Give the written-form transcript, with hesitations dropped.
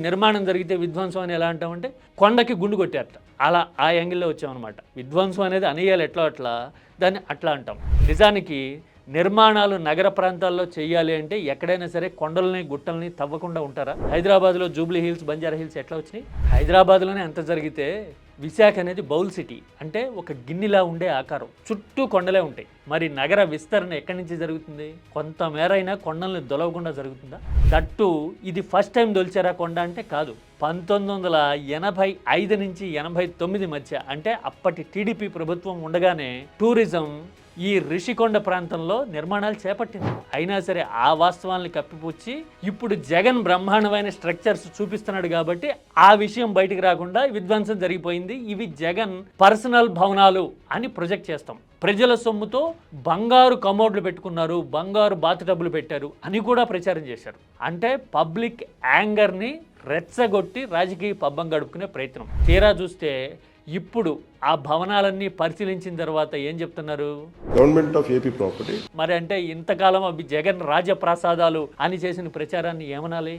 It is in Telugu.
నిర్మాణం జరిగితే విధ్వంసం అని ఎలా అంటామంటే కొండకి గుండు కొట్టారట, అలా ఆ యాంగిల్లో వచ్చామన్నమాట. విధ్వంసం అనేది అనేయాలి ఎట్లా అట్లా, దాన్ని అట్లా అంటాం. నిజానికి నిర్మాణాలు నగర ప్రాంతాల్లో చేయాలి అంటే ఎక్కడైనా సరే కొండల్ని గుట్టల్ని తవ్వకుండా ఉంటారా? హైదరాబాద్లో జూబ్లీ హిల్స్, బంజారా హిల్స్ ఎట్లా వచ్చినాయి? హైదరాబాద్లోనే అంత జరిగితే విశాఖ అనేది బౌల్ సిటీ, అంటే ఒక గిన్నెలా ఉండే ఆకారం, చుట్టూ కొండలే ఉంటాయి. మరి నగర విస్తరణ ఎక్కడి నుంచి జరుగుతుంది? కొంతమేర అయినా కొండల్ని దొలవకుండా జరుగుతుందా? దట్టు ఇది ఫస్ట్ టైం దొలిచారా కొండ అంటే కాదు. 1985 నుంచి 89 మధ్య, అంటే అప్పటి టీడీపీ ప్రభుత్వం ఉండగానే టూరిజం ఈ రిషికొండ ప్రాంతంలో నిర్మాణాలు చేపట్టింది. అయినా సరే ఆ వాస్తవాల్ని కప్పిపుచ్చి ఇప్పుడు జగన్ బ్రహ్మాండమైన స్ట్రక్చర్స్ చూపిస్తున్నాడు కాబట్టి ఆ విషయం బయటికి రాకుండా విధ్వంసం జరిగిపోయింది, ఇవి జగన్ పర్సనల్ భవనాలు అని ప్రొజెక్ట్ చేస్తాం. ప్రజల సొమ్ముతో బంగారు కమోడ్లు పెట్టుకున్నారు, బంగారు బాత్ టబ్బులు పెట్టారు అని కూడా ప్రచారం చేశారు. అంటే పబ్లిక్ యాంగర్ని రెచ్చగొట్టి రాజకీయ పబ్బం గడుపుకునే ప్రయత్నం. తీరా చూస్తే ఇప్పుడు ఆ భవనాలన్నీ పరిశీలించిన తర్వాత ఏం చెప్తున్నారు? Government of AP property. మరి అంటే ఇంతకాలం అవి జగన్ రాజప్రాసాదాలు అని చేసిన ప్రచారాన్ని ఏమనాలి?